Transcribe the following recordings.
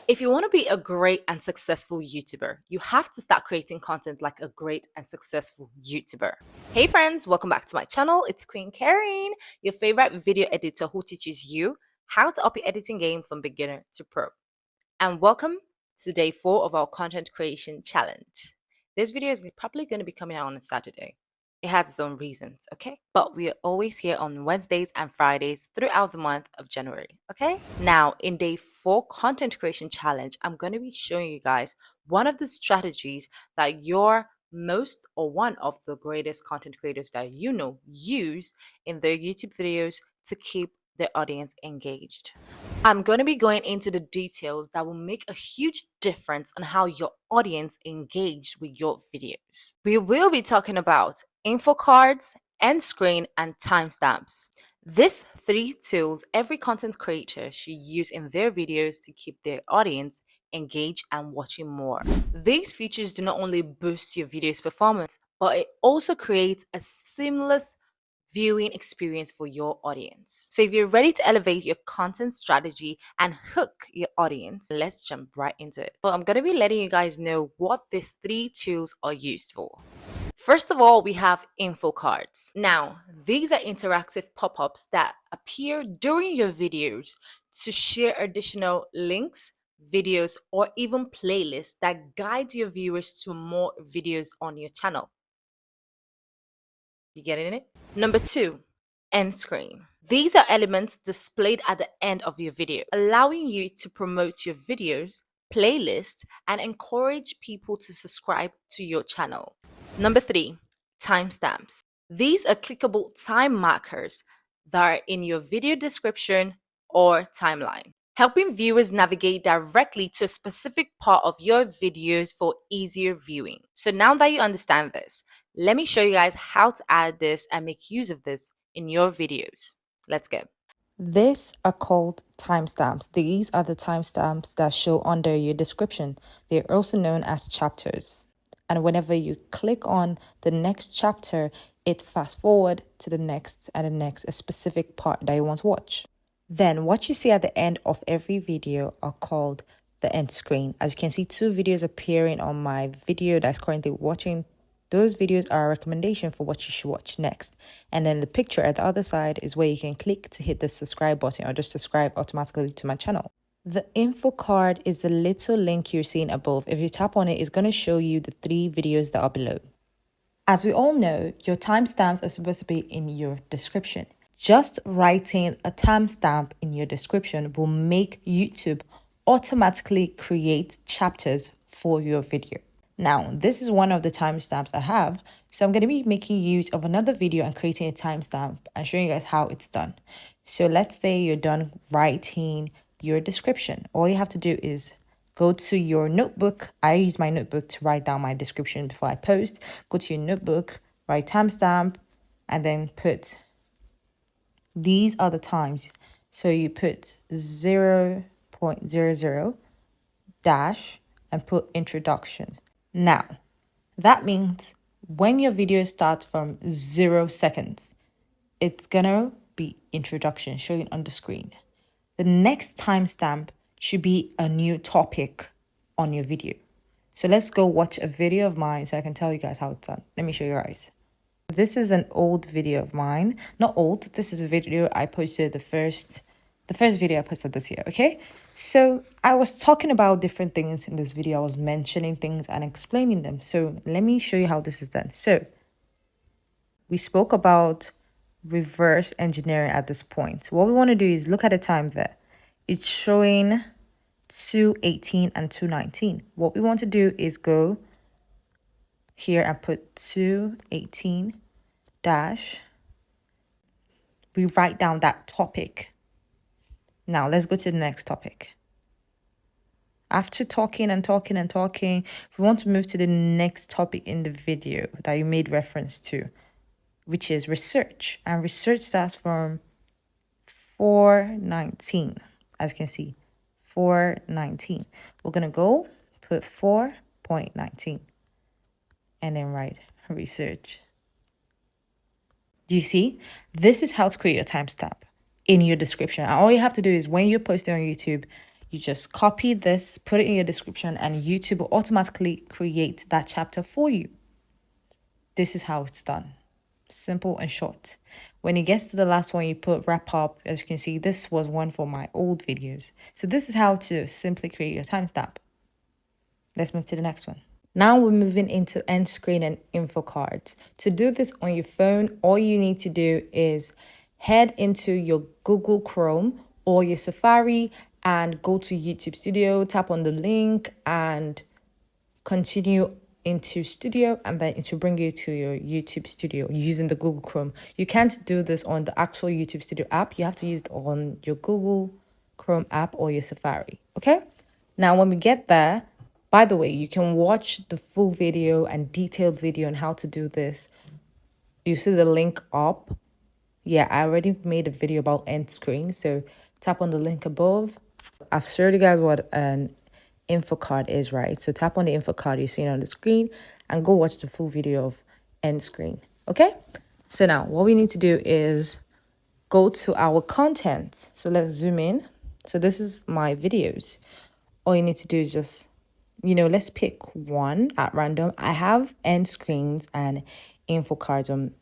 If you want to be a great and successful YouTuber, you have to start creating content like a great and successful YouTuber. Hey friends, welcome back to my channel. It's Queen Karen, your favorite video editor who teaches you how to up your editing game from beginner to pro. And welcome to day 4 of our content creation challenge. This video is probably going to be coming out on a Saturday. It has its own reasons, okay? But we are always here on Wednesdays and Fridays throughout the month of January, okay? Now, in day 4 content creation challenge, I'm going to be showing you guys one of the strategies that your most or one of the greatest content creators that you know use in their YouTube videos to keep their audience engaged. I'm going to be going into the details that will make a huge difference on how your audience engage with your videos. We will be talking about info cards, Endscreen, and timestamps. These 3 tools every content creator should use in their videos to keep their audience engaged and watching more. These features do not only boost your video's performance, but it also creates a seamless viewing experience for your audience. So if you're ready to elevate your content strategy and hook your audience, let's jump right into it. So I'm going to be letting you guys know what these 3 tools are used for. First of all, we have info cards. Now, these are interactive pop-ups that appear during your videos to share additional links, videos, or even playlists that guide your viewers to more videos on your channel. You getting it? Number 2, end screen. These are elements displayed at the end of your video, allowing you to promote your videos, playlists, and encourage people to subscribe to your channel. Number 3, timestamps. These are clickable time markers that are in your video description or timeline, helping viewers navigate directly to a specific part of your videos for easier viewing. So now that you understand this, let me show you guys how to add this and make use of this in your videos. Let's go. These are called timestamps. These are the timestamps that show under your description. They're also known as chapters. And whenever you click on the next chapter, it fast forward to the next and the next, a specific part that you want to watch. Then what you see at the end of every video are called the end screen. As you can see, 2 videos appearing on my video that's currently watching. Those videos are a recommendation for what you should watch next. And then the picture at the other side is where you can click to hit the subscribe button or just subscribe automatically to my channel. The info card is the little link you're seeing above. If you tap on it, it's going to show you the 3 videos that are below. As we all know, your timestamps are supposed to be in your description. Just writing a timestamp in your description will make YouTube automatically create chapters for your video. Now, this is one of the timestamps I have, so I'm going to be making use of another video and creating a timestamp and showing you guys how it's done. So let's say you're done writing your description. All you have to do is go to your notebook. I use my notebook to write down my description before I post. Go to your notebook, write timestamp, and then put these are the times. So you put 0.00 dash and put introduction. Now, that means when your video starts from 0 seconds, it's gonna be introduction showing on the screen. The next timestamp should be a new topic on your video. So let's go watch a video of mine so I can tell you guys how it's done. Let me show you guys. This is an old video of mine. Not old, this is a video I posted the first video I posted this year, okay? So I was talking about different things in this video. I was mentioning things and explaining them. So let me show you how this is done. So we spoke about reverse engineering at this point. What we want to do is look at the time there. It's showing 2:18 and 2:19. What we want to do is go here and put 2:18 dash. We write down that topic. Now let's go to the next topic. After talking and talking and talking, we want to move to the next topic in the video that you made reference to, which is research. And research starts from 4:19. As you can see, 4:19. We're going to go put 4.19 and then write research. Do you see? This is how to create a timestamp in your description. And all you have to do is when you're posting on YouTube, You just copy this, put it in your description, and YouTube will automatically create that chapter for you. This is how it's done. Simple and short. When it gets to the last one, you put wrap up. As you can see, this was one for my old videos. So this is how to simply create your timestamp. Let's move to the next one. Now we're moving into Endscreen and info cards. To do this on your phone, all you need to do is head into your Google Chrome or your Safari and go to YouTube Studio, tap on the link and continue into Studio, and then it will bring you to your YouTube Studio using the Google Chrome. You can't do this on the actual YouTube Studio app. You have to use it on your Google Chrome app or your Safari. Okay? Now, when we get there, by the way, you can watch the full video and detailed video on how to do this. You see the link up. Yeah, I already made a video about Endscreen, so tap on the link above. I've showed you guys what an info card is, right? So tap on the info card you're seeing on the screen and go watch the full video of Endscreen. Okay? So now what we need to do is go to our content. So let's zoom in. So this is my videos. All you need to do is just, let's pick one at random. I have end screens and info cards on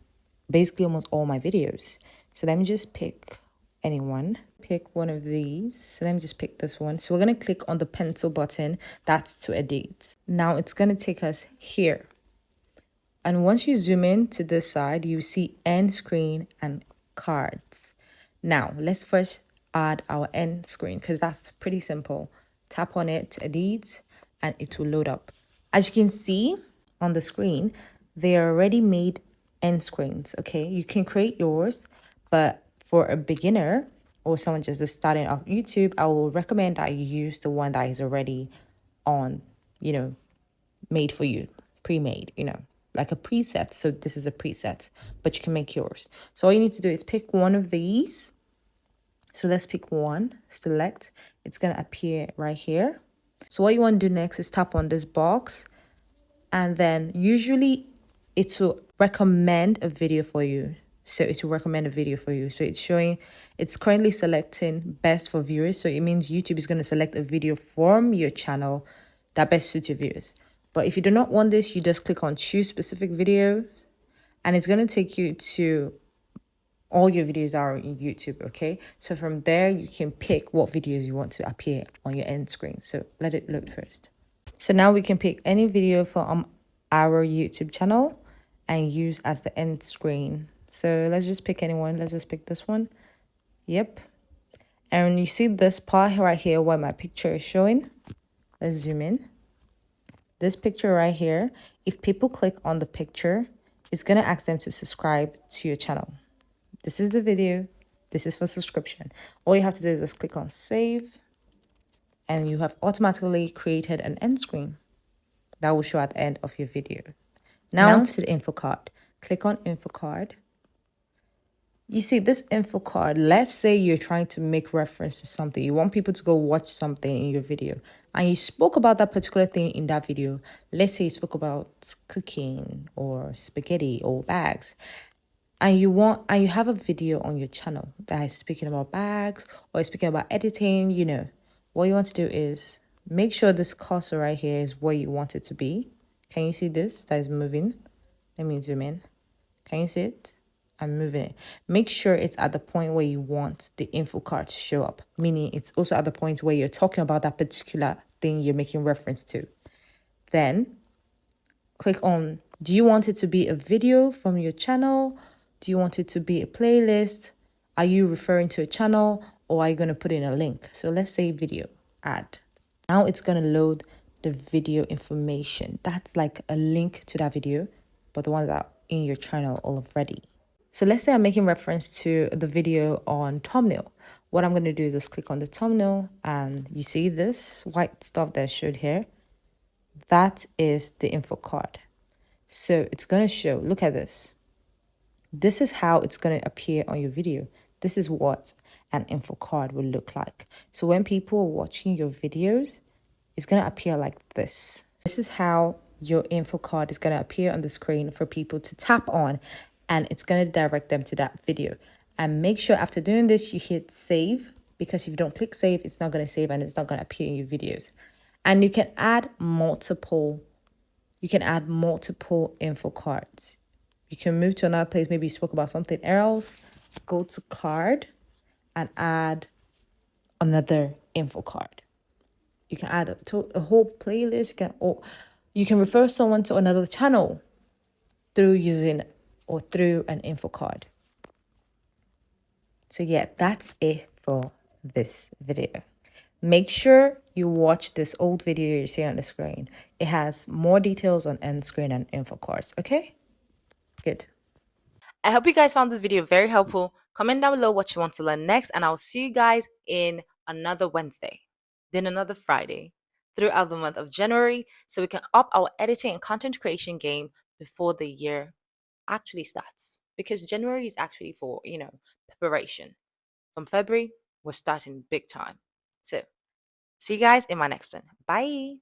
basically almost all my videos. So let me just pick anyone. Pick one of these. So let me just pick this one. So we're going to click on the pencil button. That's to edit. Now it's going to take us here. And once you zoom in to this side, you see end screen and cards. Now let's first add our end screen because that's pretty simple. Tap on it to edit and it will load up. As you can see on the screen, they are already made end screens. Okay, you can create yours, but for a beginner or someone just starting off YouTube, I will recommend that you use the one that is already on, made for you, pre-made, like a preset. So this is a preset, but you can make yours. So all you need to do is pick one of these. So let's pick one, select, it's going to appear right here. So what you want to do next is tap on this box, and then usually it will recommend a video for you. So it will recommend a video for you. So it's currently selecting best for viewers. So it means YouTube is going to select a video from your channel that best suits your viewers. But if you do not want this, you just click on choose specific video, and it's going to take you to all your videos are in YouTube, okay? So from there, you can pick what videos you want to appear on your end screen. So let it load first. So now we can pick any video from our YouTube channel and use as the end screen. So let's just pick anyone. Let's just pick this one. Yep. And you see this part right here where my picture is showing. Let's zoom in. This picture right here, if people click on the picture, it's going to ask them to subscribe to your channel. This is the video. This is for subscription. All you have to do is just click on save, and you have automatically created an end screen that will show at the end of your video. Now to the info card. Click on info card. You see this info card, let's say you're trying to make reference to something. You want people to go watch something in your video, and you spoke about that particular thing in that video. Let's say you spoke about cooking or spaghetti or bags. And you have a video on your channel that is speaking about bags or speaking about editing, what you want to do is make sure this cursor right here is where you want it to be. Can you see this that is moving? Let me zoom in. Can you see it? I'm moving it. Make sure it's at the point where you want the info card to show up, meaning it's also at the point where you're talking about that particular thing you're making reference to. Then click on, do you want it to be a video from your channel? Do you want it to be a playlist? Are you referring to a channel, or are you going to put in a link? So let's say video, add. Now it's going to load the video information. That's like a link to that video, but the ones that are in your channel already. So let's say I'm making reference to the video on thumbnail. What I'm going to do is just click on the thumbnail, and you see this white stuff that showed here. That is the info card. So it's going to show, look at this. This is how it's going to appear on your video. This is what an info card will look like. So when people are watching your videos, it's going to appear like this. This is how your info card is going to appear on the screen for people to tap on, and it's going to direct them to that video. And make sure after doing this, you hit save, because if you don't click save, it's not going to save and it's not going to appear in your videos. And you can add multiple info cards. You can move to another place. Maybe you spoke about something else. Go to card and add another info card. You can add a whole playlist. You can refer someone to another channel through an info card. So yeah, that's it for this video. Make sure you watch this old video you see on the screen. It has more details on Endscreen and info cards. Okay, good. I hope you guys found this video very helpful. Comment down below what you want to learn next, and I'll see you guys in another Wednesday, then another Friday, throughout the month of January, so we can up our editing and content creation game before the year actually starts. Because January is actually for, preparation. From February, we're starting big time. So, see you guys in my next one. Bye.